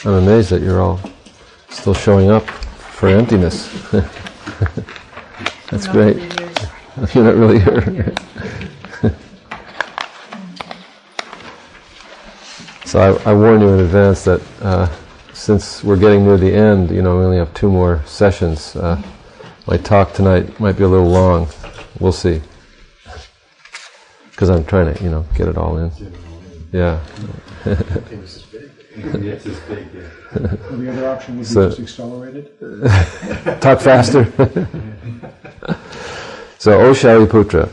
I'm amazed that you're all still showing up for emptiness. That's great. You're not really here. So I warn you in advance that since we're getting near the end, we only have 2 more sessions. My talk tonight might be a little long. We'll see. Because I'm trying to, get it all in. Yeah. Yes, it's big, yeah. Well, the other option would be just accelerate it. Talk faster. So, O Shariputra,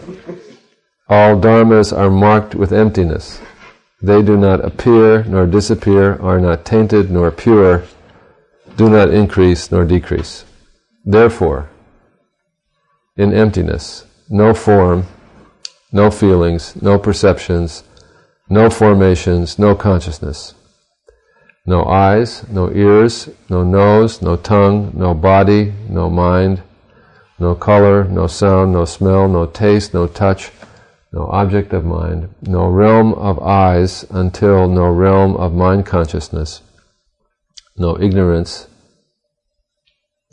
all dharmas are marked with emptiness. They do not appear nor disappear, are not tainted nor pure, do not increase nor decrease. Therefore, in emptiness, no form, no feelings, no perceptions, no formations, no consciousness. No eyes, no ears, no nose, no tongue, no body, no mind, no color, no sound, no smell, no taste, no touch, no object of mind, no realm of eyes until no realm of mind consciousness, no ignorance,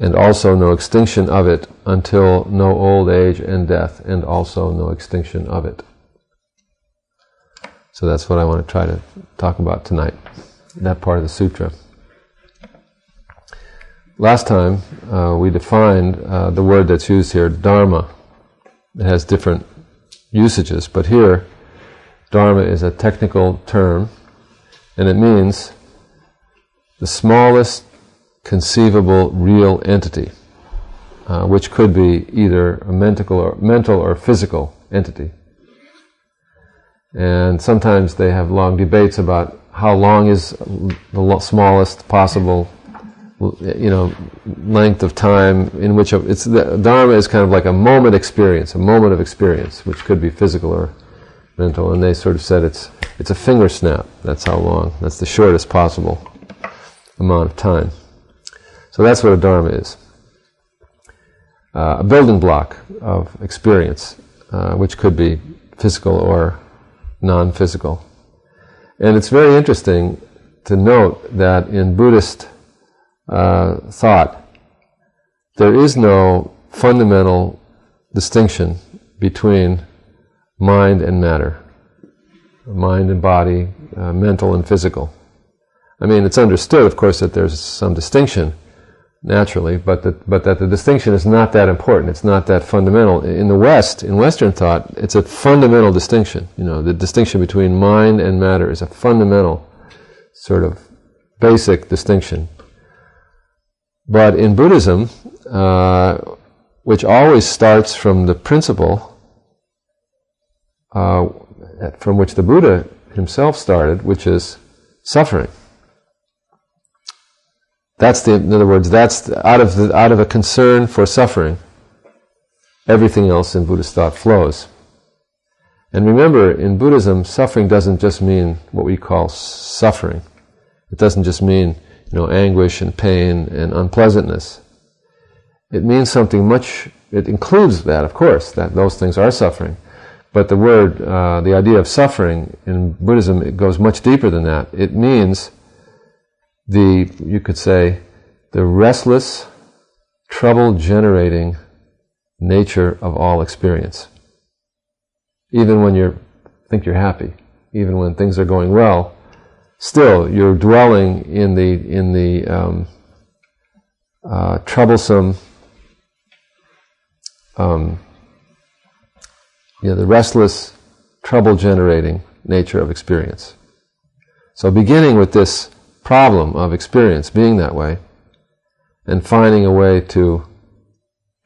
and also no extinction of it until no old age and death, and also no extinction of it. So that's what I want to try to talk about tonight. That part of the sutra. Last time we defined the word that's used here, dharma. It has different usages, but here dharma is a technical term, and it means the smallest conceivable real entity, which could be either a mental or physical entity. And sometimes they have long debates about how long is the smallest possible, length of time in which the dharma is kind of like a moment of experience, which could be physical or mental. And they sort of said it's a finger snap. That's how long. That's the shortest possible amount of time. So that's what a dharma is. A building block of experience, which could be physical or non-physical. And it's very interesting to note that in Buddhist thought, there is no fundamental distinction between mind and matter, mind and body, mental and physical. I mean, it's understood, of course, that there's some distinction, naturally, but that the distinction is not that important, it's not that fundamental. In the West, in Western thought, it's a fundamental distinction. The distinction between mind and matter is a fundamental, sort of basic distinction. But in Buddhism, which always starts from the principle from which the Buddha himself started, which is suffering. In other words, that's out of a concern for suffering. Everything else in Buddhist thought flows. And remember, in Buddhism, suffering doesn't just mean what we call suffering. It doesn't just mean, anguish and pain and unpleasantness. It means something much. It includes that, of course, that those things are suffering. But the word, the idea of suffering in Buddhism, it goes much deeper than that. It means you could say, the restless, trouble-generating nature of all experience. Even when you think you're happy, even when things are going well, still you're dwelling in the troublesome, the restless, trouble-generating nature of experience. So beginning with this problem of experience being that way, and finding a way to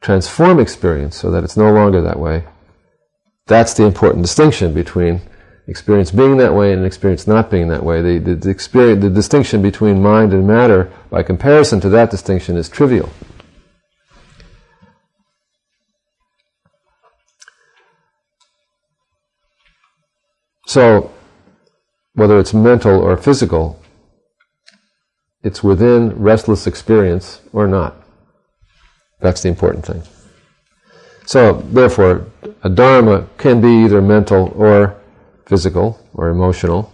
transform experience so that it's no longer that way, that's the important distinction between experience being that way and experience not being that way. The distinction between mind and matter, by comparison to that distinction, is trivial. So, whether it's mental or physical, it's within restless experience or not. That's the important thing. So, therefore, a dharma can be either mental or physical or emotional,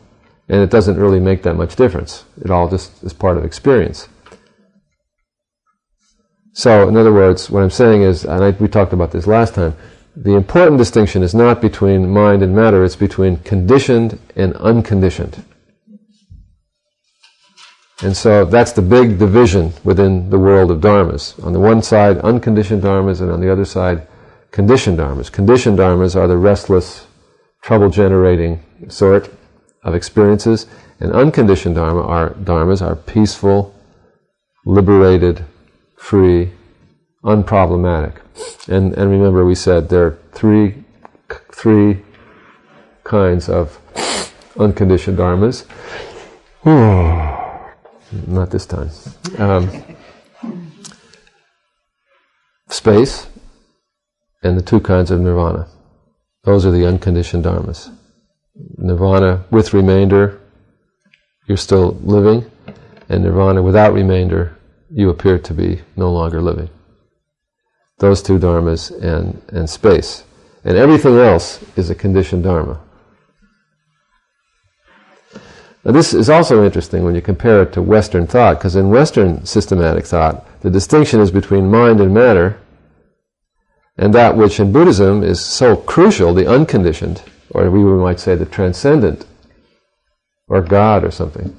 And it doesn't really make that much difference. It all just is part of experience. So, in other words, what I'm saying is, and we talked about this last time, the important distinction is not between mind and matter, it's between conditioned and unconditioned. And so that's the big division within the world of dharmas. On the one side, unconditioned dharmas, and on the other side, conditioned dharmas. Conditioned dharmas are the restless, trouble-generating sort of experiences, and unconditioned dharmas are peaceful, liberated, free, unproblematic. And remember, we said there are three kinds of unconditioned dharmas. Not this time. Space and the two kinds of nirvana. Those are the unconditioned dharmas. Nirvana with remainder, you're still living, and nirvana without remainder, you appear to be no longer living. Those two dharmas and space. And everything else is a conditioned dharma. Now this is also interesting when you compare it to Western thought, because in Western systematic thought, the distinction is between mind and matter, and that which in Buddhism is so crucial, the unconditioned, or we might say the transcendent, or God or something,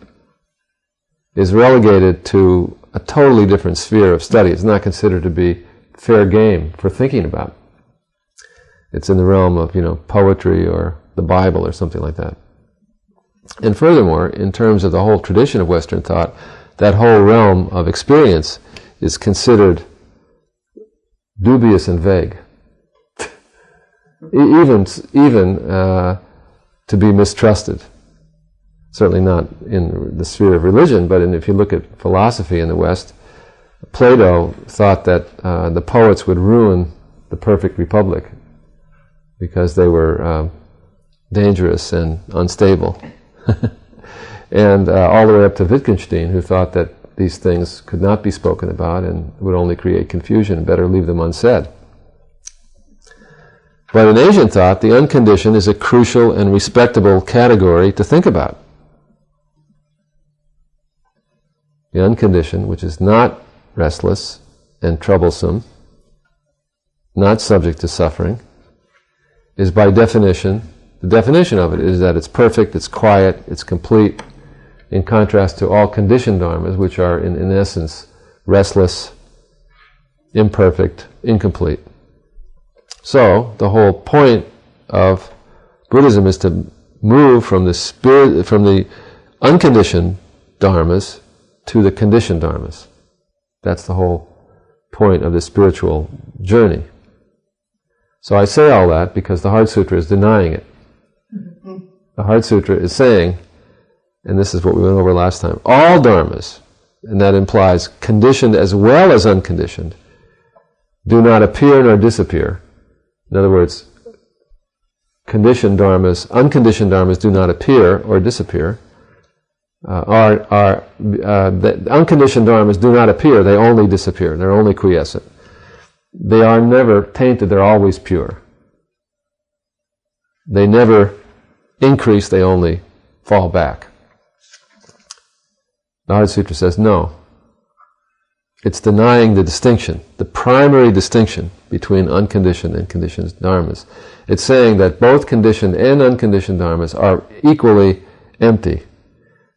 is relegated to a totally different sphere of study. It's not considered to be fair game for thinking about. It's in the realm of, poetry or the Bible or something like that. And furthermore, in terms of the whole tradition of Western thought, that whole realm of experience is considered dubious and vague. Even to be mistrusted. Certainly not in the sphere of religion, but if you look at philosophy in the West, Plato thought that the poets would ruin the perfect republic because they were dangerous and unstable. And all the way up to Wittgenstein, who thought that these things could not be spoken about and would only create confusion and better leave them unsaid. But in Asian thought, the unconditioned is a crucial and respectable category to think about. The unconditioned, which is not restless and troublesome, not subject to suffering, is by definition, the definition of it is that it's perfect, it's quiet, it's complete, in contrast to all conditioned dharmas, which are in essence restless, imperfect, incomplete. So the whole point of Buddhism is to move from the unconditioned dharmas to the conditioned dharmas. That's the whole point of the spiritual journey. So I say all that because the HeartSutra is denying it. The HeartSutra is saying, and this is what we went over last time, all dharmas, and that implies conditioned as well as unconditioned, do not appear nor disappear. In other words, conditioned dharmas, unconditioned dharmas do not appear or disappear. The unconditioned dharmas do not appear, they only disappear, they're only quiescent. They are never tainted, they're always pure. They never increase, they only fall back. The HeartSutra says no. It's denying the distinction, the primary distinction between unconditioned and conditioned dharmas. It's saying that both conditioned and unconditioned dharmas are equally empty.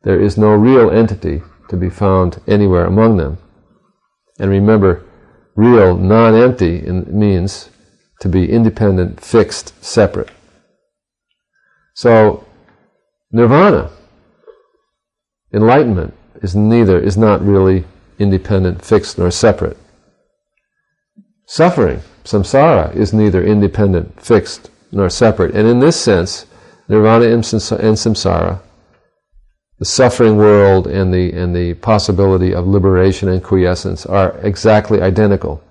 There is no real entity to be found anywhere among them. And remember, real, non-empty means to be independent, fixed, separate. So, nirvana, enlightenment, is not really independent, fixed, nor separate. Suffering, samsara, is neither independent, fixed, nor separate. And in this sense, nirvana and samsara, the suffering world and the possibility of liberation and quiescence are exactly identical.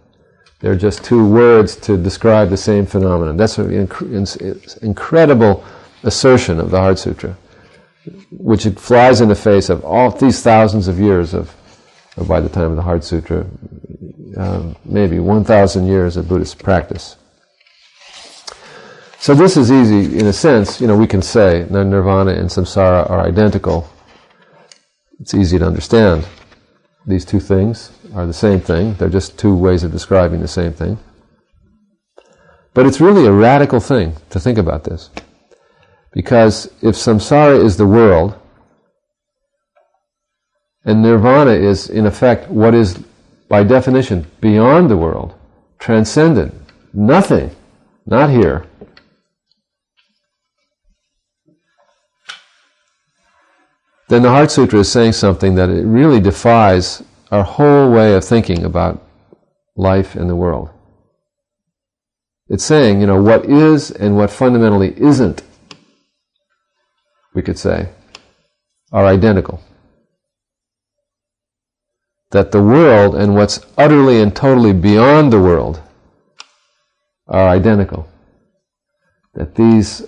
They're just two words to describe the same phenomenon. That's an incredible assertion of the HeartSutra, which it flies in the face of all these thousands of years by the time of the HeartSutra, maybe 1,000 years of Buddhist practice. So this is easy, in a sense, we can say that nirvana and samsara are identical. It's easy to understand. These two things are the same thing. They're just two ways of describing the same thing. But it's really a radical thing to think about this. Because if samsara is the world, and nirvana is, in effect, what is, by definition, beyond the world, transcendent, nothing, not here, then the HeartSutra is saying something that it really defies our whole way of thinking about life and the world. It's saying, what is and what fundamentally isn't, we could say, are identical. That the world and what's utterly and totally beyond the world are identical. That these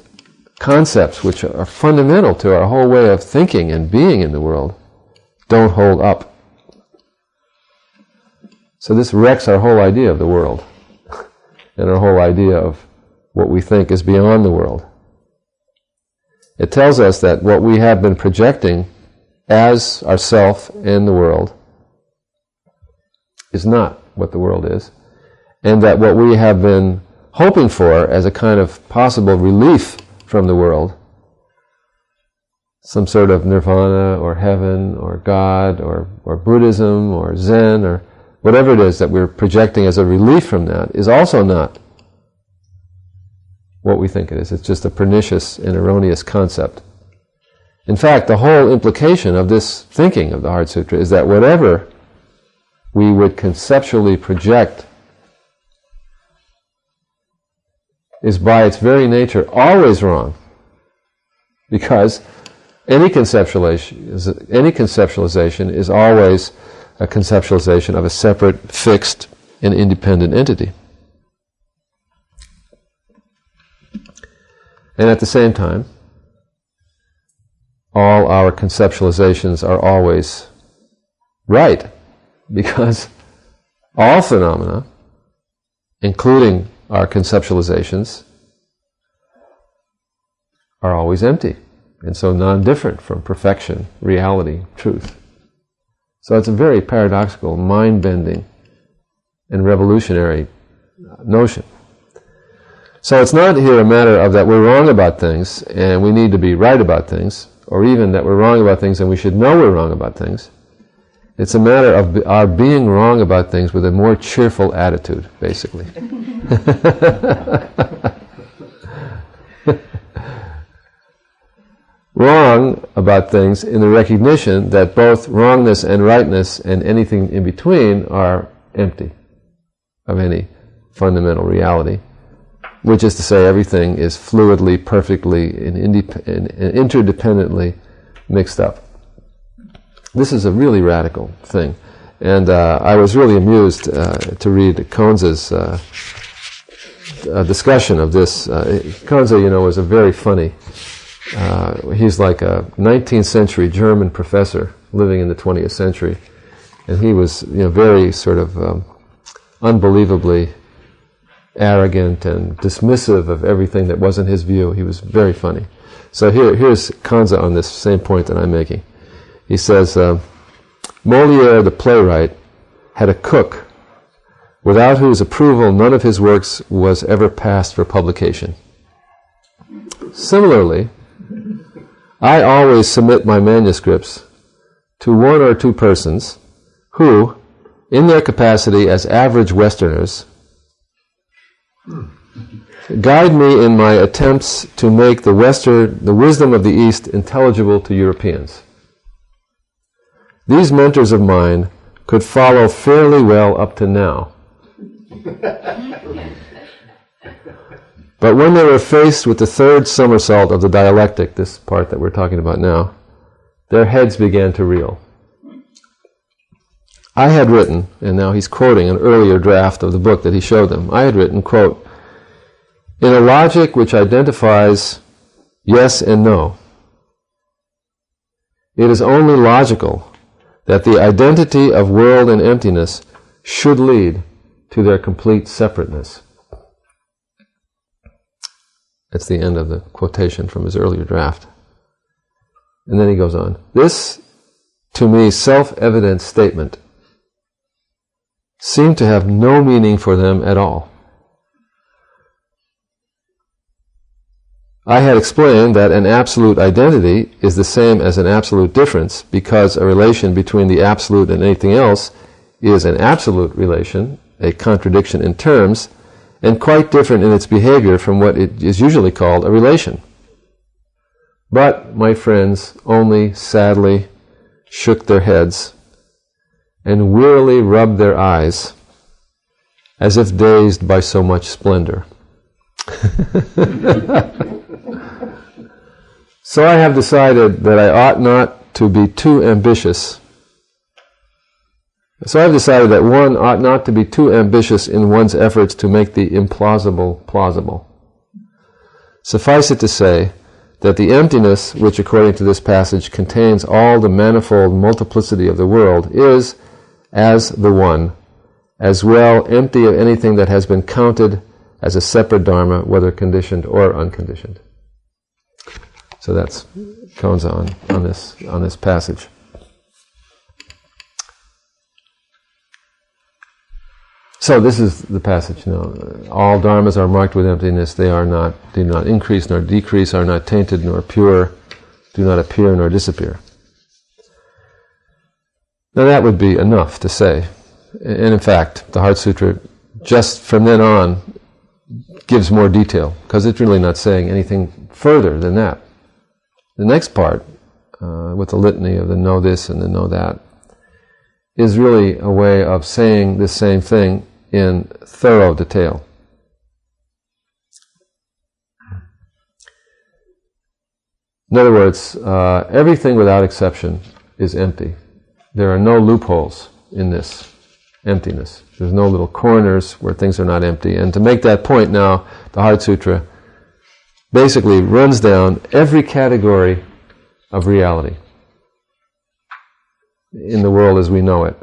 concepts, which are fundamental to our whole way of thinking and being in the world, don't hold up. So this wrecks our whole idea of the world and our whole idea of what we think is beyond the world. It tells us that what we have been projecting as ourself and the world is not what the world is, and that what we have been hoping for as a kind of possible relief from the world, some sort of nirvana or heaven or God or Buddhism or Zen or whatever it is that we're projecting as a relief from that, is also not what we think it is. It's just a pernicious and erroneous concept. In fact, the whole implication of this thinking of the HeartSutra is that whatever we would conceptually project is by its very nature always wrong, because any conceptualization is always a conceptualization of a separate, fixed, and independent entity. And at the same time, all our conceptualizations are always right, because all phenomena, including our conceptualizations, are always empty, and so non-different from perfection, reality, truth. So it's a very paradoxical, mind-bending, and revolutionary notion. So it's not here a matter of that we're wrong about things and we need to be right about things, or even that we're wrong about things and we should know we're wrong about things. It's a matter of our being wrong about things with a more cheerful attitude, basically. Wrong about things in the recognition that both wrongness and rightness and anything in between are empty of any fundamental reality, which is to say everything is fluidly, perfectly, and interdependently mixed up. This is a really radical thing. And I was really amused to read Konze's discussion of this. Konze, was a very funny, he's like a 19th century German professor living in the 20th century. And he was, very sort of unbelievably arrogant and dismissive of everything that wasn't his view. He was very funny. So here's Konze on this same point that I'm making. He says, Molière, the playwright, had a cook without whose approval none of his works was ever passed for publication. Similarly, I always submit my manuscripts to one or two persons who, in their capacity as average Westerners, guide me in my attempts to make the wisdom of the East intelligible to Europeans. These mentors of mine could follow fairly well up to now. But when they were faced with the third somersault of the dialectic, this part that we're talking about now, their heads began to reel. I had written, and now he's quoting an earlier draft of the book that he showed them, I had written, quote, in a logic which identifies yes and no, it is only logical that the identity of world and emptiness should lead to their complete separateness. That's the end of the quotation from his earlier draft. And then he goes on. This, to me, self-evident statement seemed to have no meaning for them at all. I had explained that an absolute identity is the same as an absolute difference because a relation between the absolute and anything else is an absolute relation, a contradiction in terms, and quite different in its behavior from what it is usually called a relation. But my friends only sadly shook their heads and wearily rubbed their eyes as if dazed by so much splendor. So I have decided that I ought not to be too ambitious. So I've decided that one ought not to be too ambitious in one's efforts to make the implausible plausible. Suffice it to say that the emptiness, which according to this passage contains all the manifold multiplicity of the world, is, as the one, as well empty of anything that has been counted as a separate dharma, whether conditioned or unconditioned. So that's goes on this passage. So this is the passage. All dharmas are marked with emptiness. They do not increase nor decrease, are not tainted nor pure, do not appear nor disappear. Now that would be enough to say. And in fact, the HeartSutra, just from then on, gives more detail, because it's really not saying anything further than that. The next part, with the litany of the know this and the know that, is really a way of saying the same thing in thorough detail. In other words, everything without exception is empty. There are no loopholes in this emptiness. There's no little corners where things are not empty. And to make that point now, the HeartSutra basically runs down every category of reality in the world as we know it,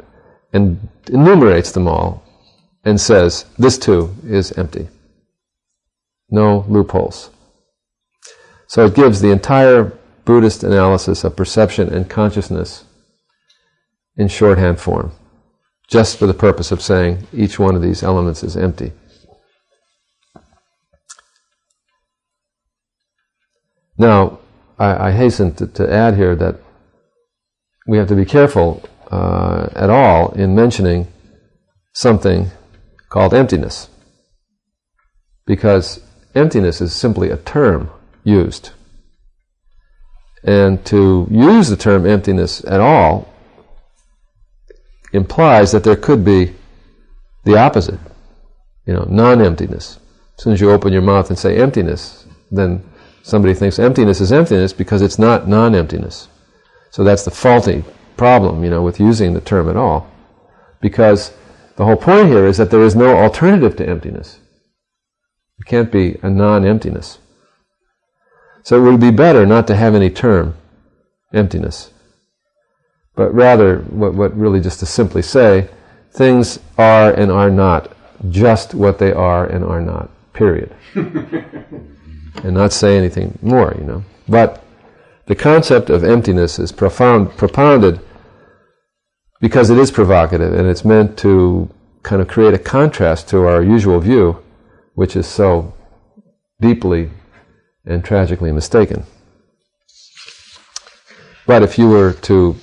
and enumerates them all, and says, this too is empty. No loopholes. So it gives the entire Buddhist analysis of perception and consciousness in shorthand form, just for the purpose of saying each one of these elements is empty. Now, I hasten to add here that we have to be careful at all in mentioning something called emptiness, because emptiness is simply a term used. And to use the term emptiness at all implies that there could be the opposite, non-emptiness. As soon as you open your mouth and say emptiness, then somebody thinks emptiness is emptiness because it's not non-emptiness. So that's the faulty problem, with using the term at all. Because the whole point here is that there is no alternative to emptiness. It can't be a non-emptiness. So it would be better not to have any term, emptiness. But rather, what really just to simply say, things are and are not just what they are and are not, period. And not say anything more, But the concept of emptiness is propounded because it is provocative, and it's meant to kind of create a contrast to our usual view, which is so deeply and tragically mistaken. But if you were to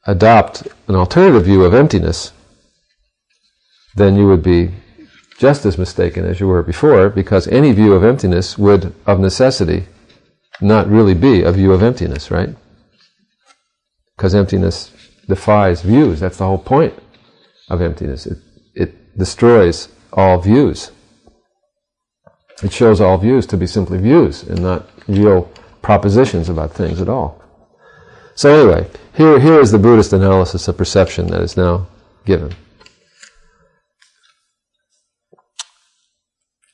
adopt an alternative view of emptiness, then you would be just as mistaken as you were before, because any view of emptiness would, of necessity, not really be a view of emptiness, right? Because emptiness defies views. That's the whole point of emptiness. It destroys all views. It shows all views to be simply views and not real propositions about things at all. So anyway, here is the Buddhist analysis of perception that is now given.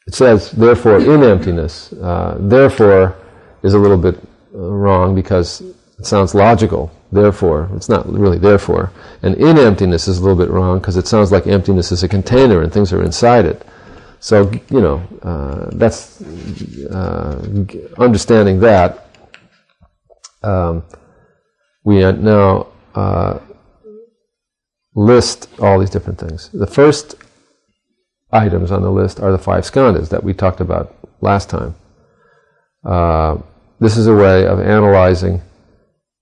It says, therefore, in emptiness. Therefore is a little bit wrong because it sounds logical. Therefore, it's not really therefore. And in emptiness is a little bit wrong because it sounds like emptiness is a container and things are inside it. So, that's understanding that. We now list all these different things. The first items on the list are the 5 skandhas that we talked about last time. This is a way of analyzing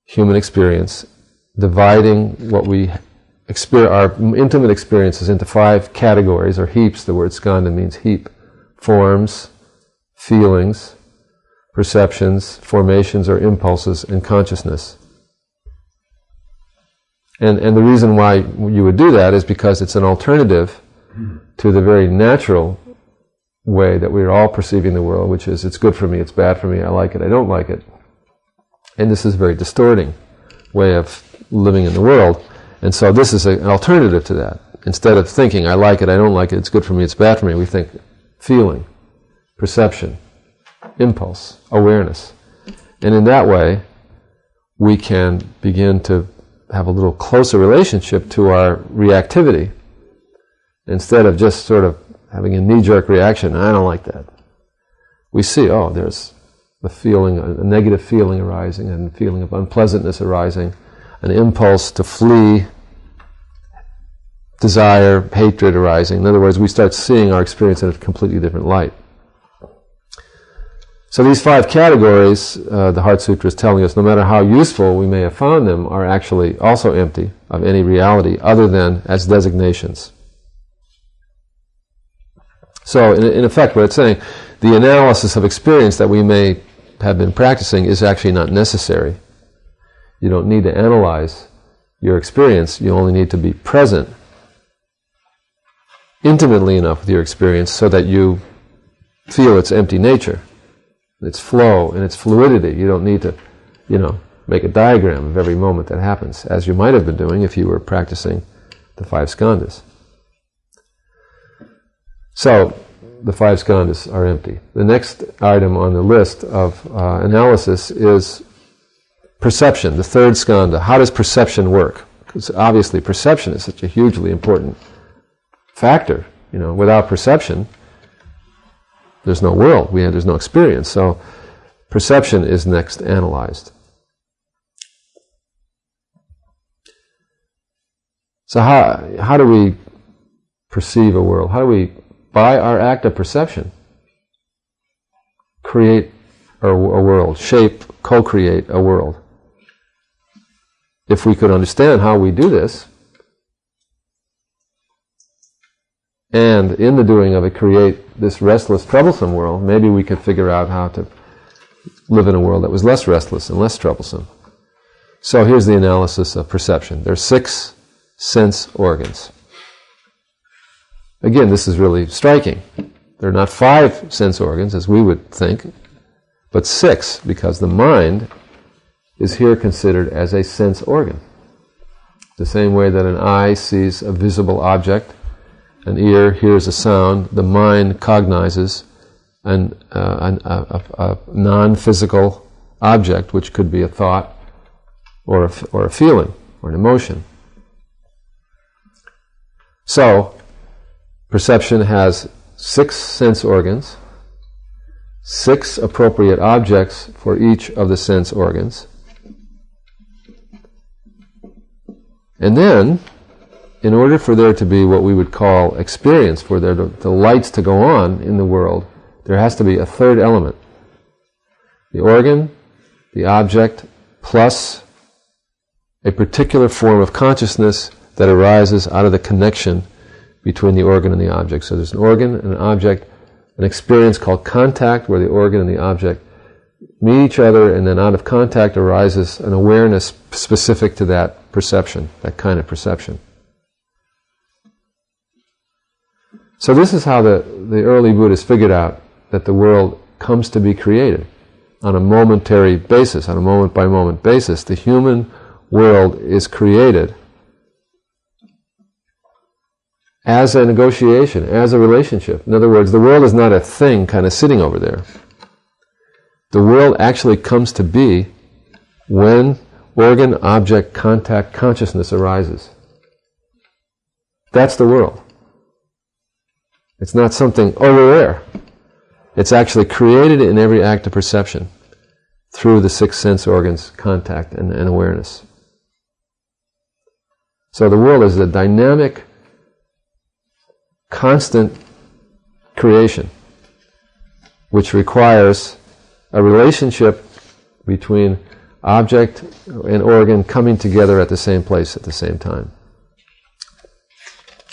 human experience, dividing what our intimate experiences into 5 categories, or heaps. The word skandha means heap. Forms, feelings, perceptions, formations or impulses, and consciousness. And the reason why you would do that is because it's an alternative to the very natural way that we're all perceiving the world, which is, it's good for me, it's bad for me, I like it, I don't like it. And this is a very distorting way of living in the world. And so this is an alternative to that. Instead of thinking, I like it, I don't like it, it's good for me, it's bad for me, we think feeling, perception, impulse, awareness. And in that way, we can begin to have a little closer relationship to our reactivity, instead of just sort of having a knee-jerk reaction, I don't like that. We see, there's the feeling, a negative feeling arising, and a feeling of unpleasantness arising, an impulse to flee, desire, hatred arising. In other words, we start seeing our experience in a completely different light. So these 5 categories, the HeartSutra is telling us, no matter how useful we may have found them, are actually also empty of any reality other than as designations. So in effect, what it's saying, the analysis of experience that we may have been practicing is actually not necessary. You don't need to analyze your experience, you only need to be present intimately enough with your experience so that you feel its empty nature, its flow and its fluidity. You don't need to, make a diagram of every moment that happens, as you might have been doing if you were practicing the 5 skandhas. So, the 5 skandhas are empty. The next item on the list of analysis is perception, the 3rd skandha. How does perception work? Because obviously perception is such a hugely important factor. Without perception, there's no world, there's no experience. So perception is next analyzed. So how do we perceive a world? How do we, by our act of perception, create a world, shape, co-create a world? If we could understand how we do this, and in the doing of it create this restless, troublesome world, maybe we could figure out how to live in a world that was less restless and less troublesome. So here's the analysis of perception. There are 6 sense organs. Again, this is really striking. There are not 5 sense organs, as we would think, but 6, because the mind is here considered as a sense organ. The same way that an eye sees a visible object, an ear hears a sound, the mind cognizes a non-physical object, which could be a thought or a feeling or an emotion. So, perception has 6 sense organs, 6 appropriate objects for each of the sense organs. And then, in order for there to be what we would call experience, for there the lights to go on in the world, there has to be a 3rd element. The organ, the object, plus a particular form of consciousness that arises out of the connection between the organ and the object. So there's an organ and an object, an experience called contact, where the organ and the object meet each other, and then out of contact arises an awareness specific to that perception, that kind of perception. So this is how the early Buddhists figured out that the world comes to be created on a momentary basis, on a moment-by-moment basis. The human world is created as a negotiation, as a relationship. In other words, the world is not a thing kind of sitting over there. The world actually comes to be when organ, object, contact, consciousness arises. That's the world. It's not something over there. It's actually created in every act of perception through the six sense organs, contact, and awareness. So the world is a dynamic, constant creation, which requires a relationship between object and organ coming together at the same place at the same time.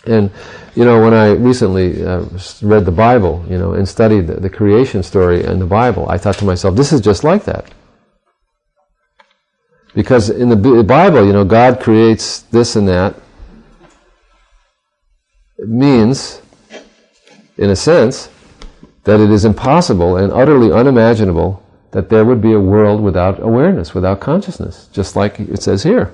And, when I recently read the Bible, and studied the creation story in the Bible, I thought to myself, this is just like that. Because in the Bible, God creates this and that. It means, in a sense, that it is impossible and utterly unimaginable that there would be a world without awareness, without consciousness, just like it says here.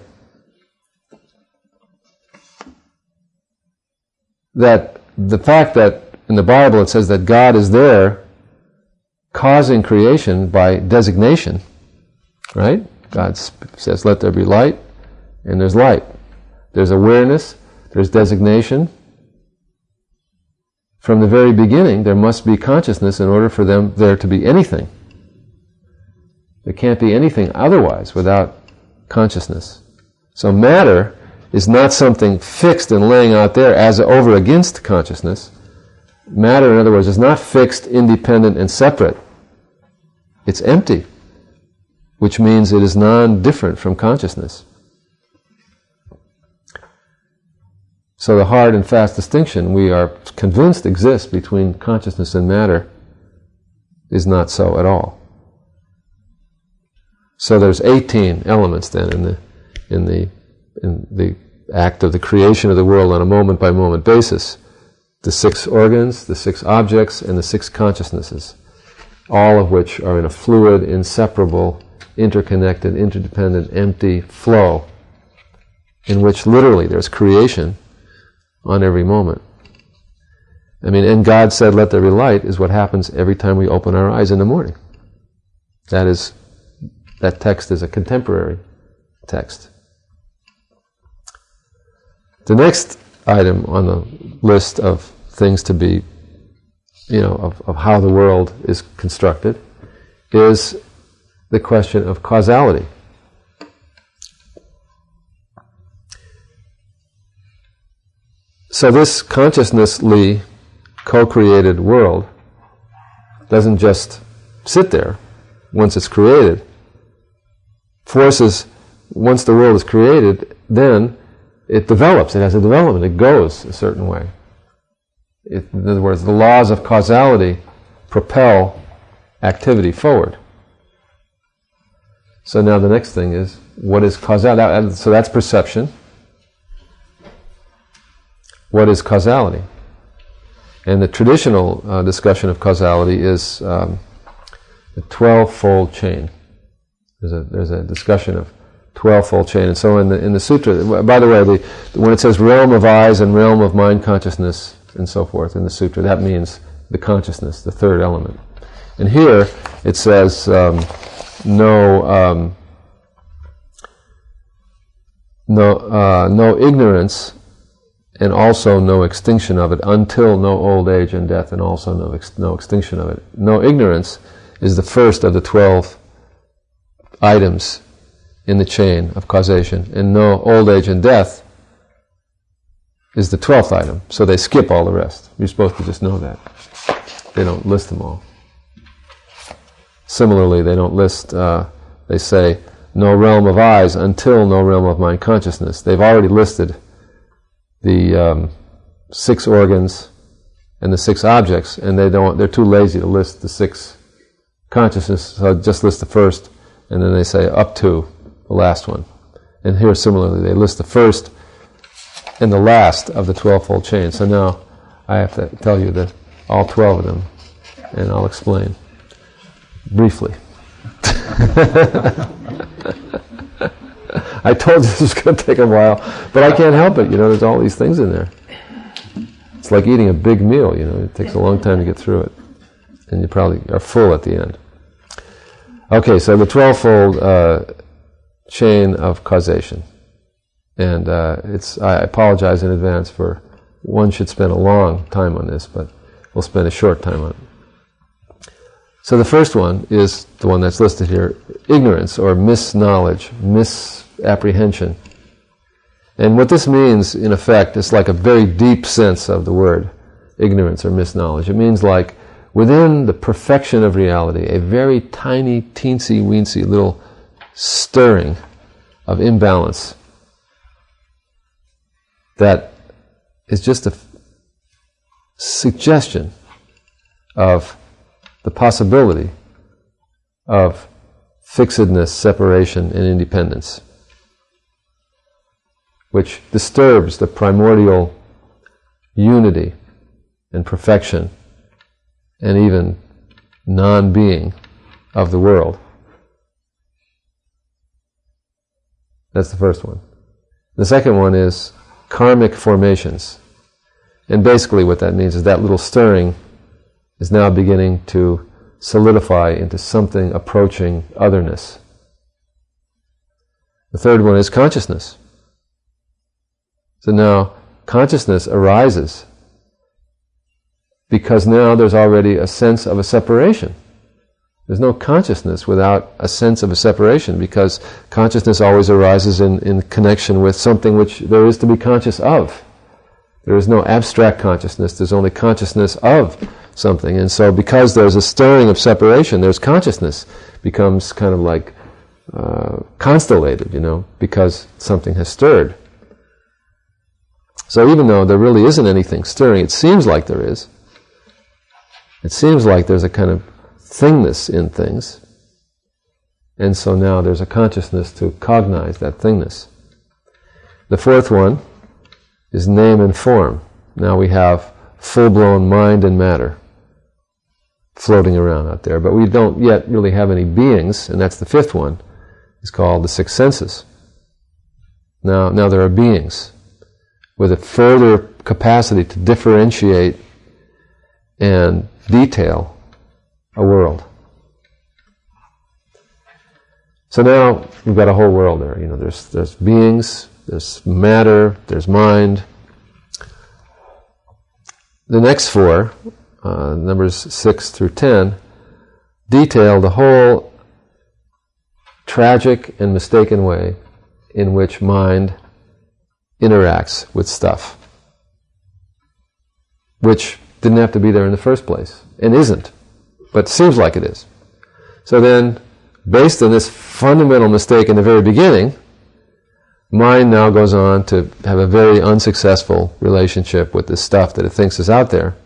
That the fact that in the Bible it says that God is there causing creation by designation, right? God says, let there be light, and there's light. There's awareness, there's designation. From the very beginning, there must be consciousness in order for there to be anything. There can't be anything otherwise without consciousness. So matter is not something fixed and laying out there as over against consciousness. Matter, in other words, is not fixed, independent, and separate. It's empty, which means it is non-different from consciousness. So the hard and fast distinction we are convinced exists between consciousness and matter is not so at all. So there's 18 elements then in the act of the creation of the world on a moment-by-moment basis. The six organs, the six objects, and the six consciousnesses, all of which are in a fluid, inseparable, interconnected, interdependent, empty flow in which literally there's creation on every moment. And God said, let there be light, is what happens every time we open our eyes in the morning. That text is a contemporary text. The next item on the list of things to be, of how the world is constructed, is the question of causality. So this consciousnessly co-created world doesn't just sit there once it's created. Once the world is created, then it develops, it has a development, it goes a certain way. In other words, the laws of causality propel activity forward. So now the next thing is, what is causality? So that's perception. What is causality? And the traditional discussion of causality is the 12-fold chain. There's a discussion of 12-fold chain, and so in the sutra. By the way, when it says realm of eyes and realm of mind consciousness and so forth in the sutra, that means the consciousness, the third element. And here it says no ignorance, and also no extinction of it, until no old age and death, and also no extinction of it. No ignorance is the first of the 12 items in the chain of causation, and no old age and death is the 12th item. So they skip all the rest. You're supposed to just know that. They don't list them all. Similarly, they don't list, they say, no realm of eyes until no realm of mind consciousness. They've already listed the 6 organs and the 6 objects, and they're too lazy to list the 6 consciousness, so just list the first, and then they say up to the last one. And here similarly, they list the first and the last of the 12-fold chain. So now I have to tell you that all 12 of them, and I'll explain briefly. I told you this was going to take a while, but I can't help it. There's all these things in there. It's like eating a big meal. It takes a long time to get through it, and you probably are full at the end. Okay, so the 12-fold chain of causation, and I apologize in advance for one should spend a long time on this, but we'll spend a short time on it. So the first one is the one that's listed here, ignorance or misknowledge, misapprehension. And what this means, in effect, is like a very deep sense of the word ignorance or misknowledge. It means like within the perfection of reality, a very tiny, teensy-weensy little stirring of imbalance that is just a suggestion of the possibility of fixedness, separation, and independence, which disturbs the primordial unity and perfection and even non-being of the world. That's the first one. The second one is karmic formations. And basically what that means is that little stirring is now beginning to solidify into something approaching otherness. The third one is consciousness. So now consciousness arises because now there's already a sense of a separation. There's no consciousness without a sense of a separation, because consciousness always arises in connection with something which there is to be conscious of. There is no abstract consciousness, there's only consciousness of something. And so because there's a stirring of separation, there's consciousness becomes kind of like constellated, because something has stirred. So even though there really isn't anything stirring, it seems like there is. It seems like there's a kind of thingness in things. And so now there's a consciousness to cognize that thingness. The fourth one is name and form. Now we have full-blown mind and matter floating around out there, but we don't yet really have any beings, and that's the fifth one. It's called the six senses. Now there are beings with a further capacity to differentiate and detail a world. So now we've got a whole world there. There's beings, there's matter, there's mind. The next four, numbers 6 through 10, detail the whole tragic and mistaken way in which mind interacts with stuff, which didn't have to be there in the first place, and isn't, but seems like it is. So then, based on this fundamental mistake in the very beginning, mind now goes on to have a very unsuccessful relationship with this stuff that it thinks is out there.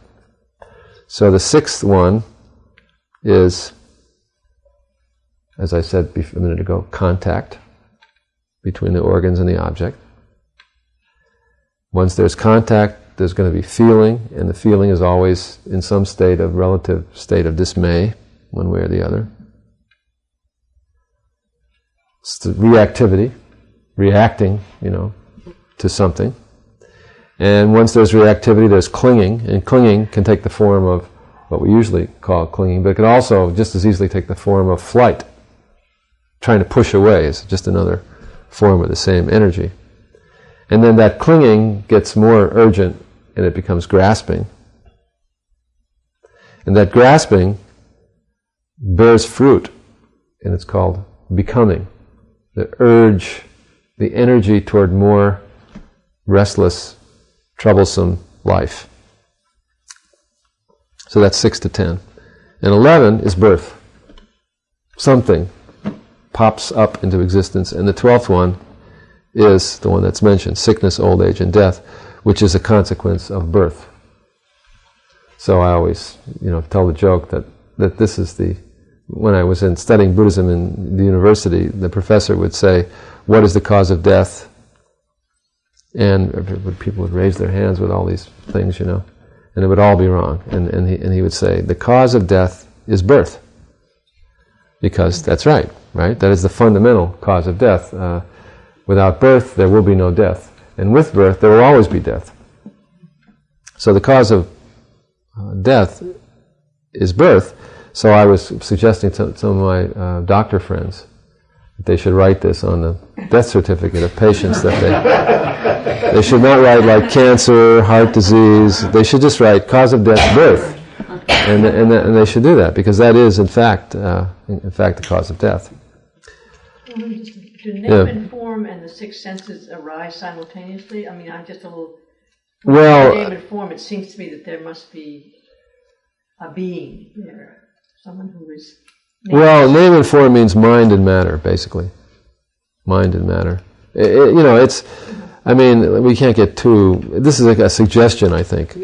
So the sixth one is, as I said a minute ago, contact between the organs and the object. Once there's contact, there's going to be feeling, and the feeling is always in some relative state of dismay, one way or the other. It's the reactivity, reacting, to something. And once there's reactivity, there's clinging, and clinging can take the form of what we usually call clinging, but it can also just as easily take the form of flight. Trying to push away is just another form of the same energy. And then that clinging gets more urgent, and it becomes grasping. And that grasping bears fruit, and it's called becoming. The urge, the energy toward more restless, troublesome life. So that's 6 to 10. And 11 is birth. Something pops up into existence. And the 12th one is the one that's mentioned, sickness, old age, and death, which is a consequence of birth. So I always, tell the joke that this is when I was studying Buddhism in the university, the professor would say, "What is the cause of death?" And people would raise their hands with all these things, and it would all be wrong. And he would say, "The cause of death is birth." Because that's right? That is the fundamental cause of death. Without birth, there will be no death. And with birth, there will always be death. So the cause of death is birth. So I was suggesting to some of my doctor friends that they should write this on the death certificate of patients, that they should not write like cancer, heart disease. They should just write cause of death, birth. and they should do that, because that is in fact the cause of death. Do name and form and the six senses arise simultaneously? I mean, I'm just a little... Well, name and form, it seems to me that there must be a being there, someone who is... Name and form means mind and matter, basically. Mind and matter. We can't get too... This is like a suggestion, I think,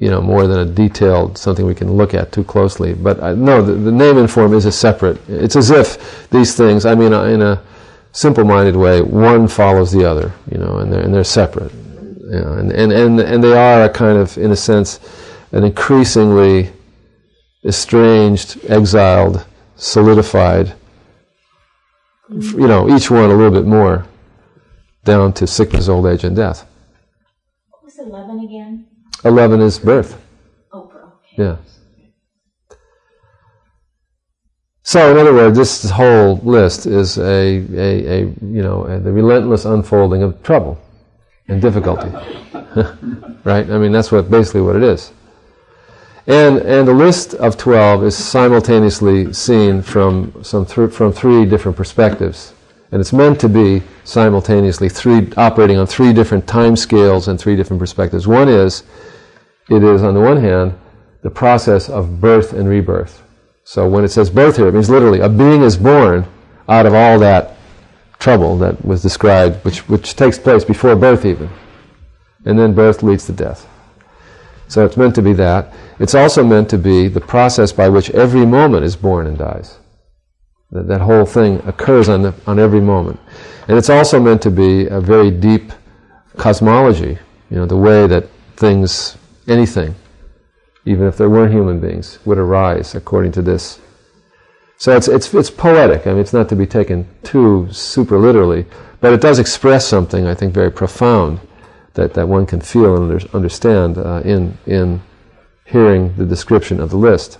more than a detailed, something we can look at too closely. But no, the name and form is a separate... It's as if these things, in a simple-minded way, one follows the other, and they're separate. And they are a kind of, in a sense, an increasingly estranged, exiled, solidified, each one a little bit more, down to sickness, old age, and death. What was 11 again? 11 is birth. Oh, okay. Yeah. So, in other words, this whole list is the relentless unfolding of trouble and difficulty, right? That's basically what it is. And the list of 12 is simultaneously seen from three different perspectives, and it's meant to be simultaneously operating on three different time scales and three different perspectives. It is on the one hand the process of birth and rebirth. So when it says birth here, it means literally a being is born out of all that trouble that was described, which takes place before birth even. And then birth leads to death. So it's meant to be that. It's also meant to be the process by which every moment is born and dies. That whole thing occurs on every moment. And it's also meant to be a very deep cosmology, the way that anything, even if there weren't human beings, would arise according to this. So it's poetic. It's not to be taken too super literally, but it does express something, I think, very profound that one can feel and understand in hearing the description of the list.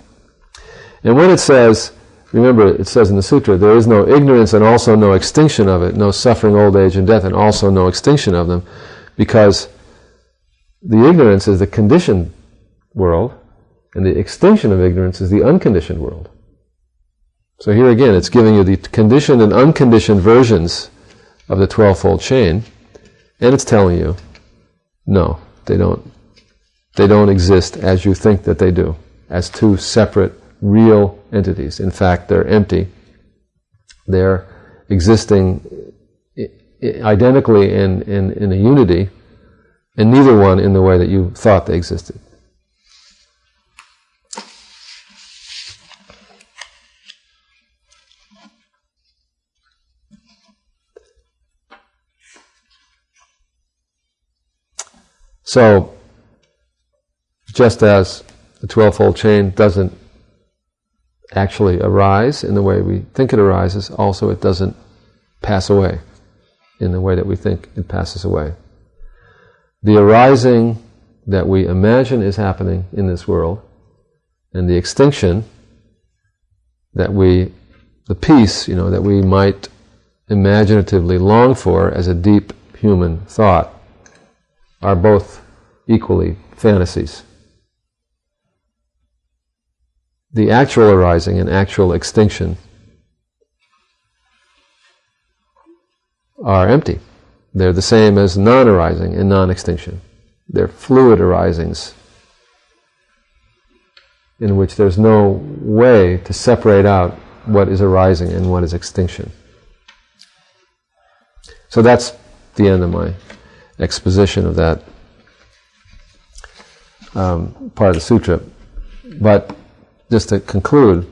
And when it says, remember, it says in the sutra, there is no ignorance and also no extinction of it, no suffering, old age, and death, and also no extinction of them, because the ignorance is the conditioned world, and the extinction of ignorance is the unconditioned world. So here again, it's giving you the conditioned and unconditioned versions of the 12-fold chain, and it's telling you, no, they don't exist as you think that they do, as two separate, real entities. In fact, they're empty. They're existing identically in a unity, and neither one in the way that you thought they existed. So, just as the 12-fold chain doesn't actually arise in the way we think it arises, also it doesn't pass away in the way that we think it passes away. The arising that we imagine is happening in this world, and the extinction the peace, that we might imaginatively long for as a deep human thought, are both equally fantasies. The actual arising and actual extinction are empty. They're the same as non-arising and non-extinction. They're fluid arisings in which there's no way to separate out what is arising and what is extinction. So that's the end of my exposition of that part of the sutra. But just to conclude,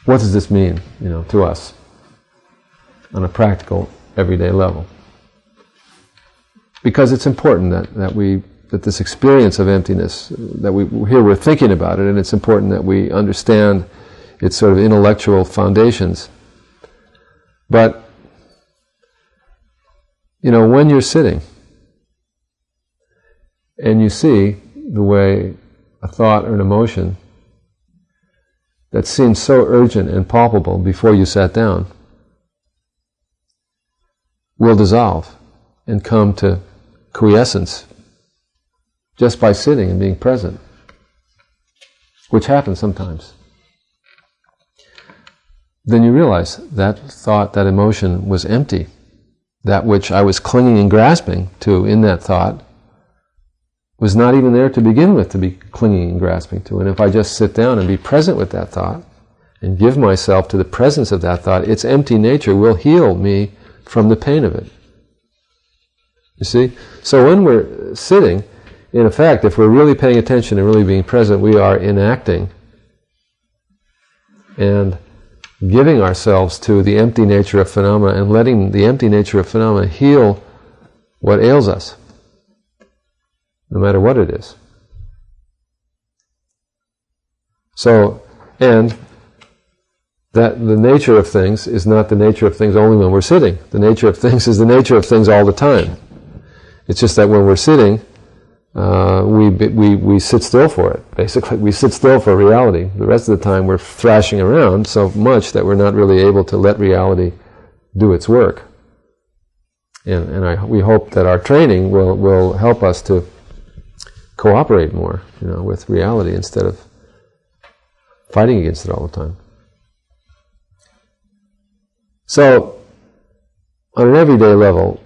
what does this mean, to us on a practical, everyday level? Because it's important that this experience of emptiness, that we're thinking about it, and it's important that we understand its sort of intellectual foundations. But when you're sitting and you see the way a thought or an emotion that seemed so urgent and palpable before you sat down will dissolve and come to quiescence just by sitting and being present. which happens sometimes, then you realize that thought, that emotion was empty. That which I was clinging and grasping to in that thought was not even there to begin with, to be clinging and grasping to. And if I just sit down and be present with that thought and give myself to the presence of that thought, its empty nature will heal me from the pain of it. You see? So when we're sitting, in effect, if we're really paying attention and really being present, we are enacting and giving ourselves to the empty nature of phenomena and letting the empty nature of phenomena heal what ails us, no matter what it is. So, and that the nature of things is not the nature of things only when we're sitting. The nature of things is the nature of things all the time. It's just that when we're sitting, we sit still for it. Basically, we sit still for reality. The rest of the time we're thrashing around so much that we're not really able to let reality do its work. And we hope that our training will help us to cooperate more, with reality instead of fighting against it all the time. So, on an everyday level,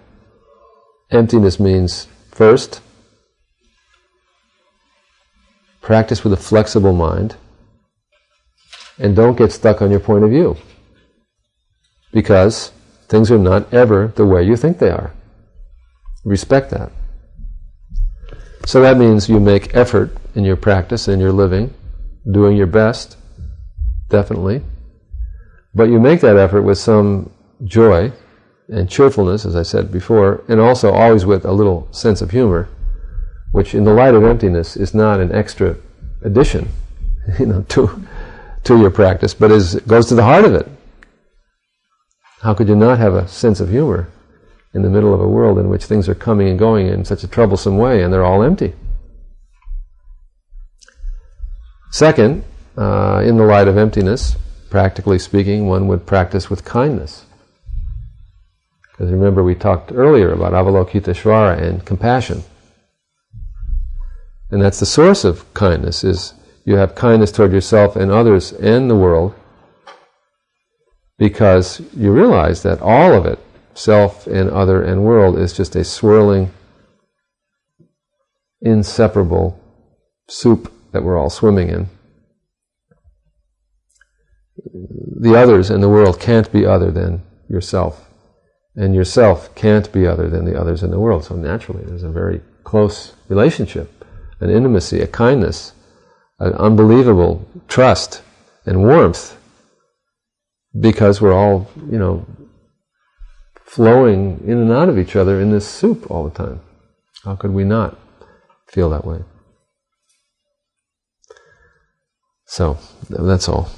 emptiness means, first, practice with a flexible mind, and don't get stuck on your point of view, because things are not ever the way you think they are. Respect that. So that means you make effort in your practice, in your living, doing your best, definitely, but you make that effort with some joy and cheerfulness, as I said before, and also always with a little sense of humor, which in the light of emptiness is not an extra addition, to your practice, but goes to the heart of it. How could you not have a sense of humor in the middle of a world in which things are coming and going in such a troublesome way and they're all empty? Second, in the light of emptiness, practically speaking, one would practice with kindness. Because remember, we talked earlier about avalokiteshvara and compassion. And that's the source of kindness, is you have kindness toward yourself and others and the world, because you realize that all of it, self and other and world, is just a swirling, inseparable soup that we're all swimming in. The others and the world can't be other than yourself, and yourself can't be other than the others in the world. So naturally there's a very close relationship, an intimacy, a kindness, an unbelievable trust and warmth, because we're all, flowing in and out of each other in this soup all the time. How could we not feel that way? So, that's all.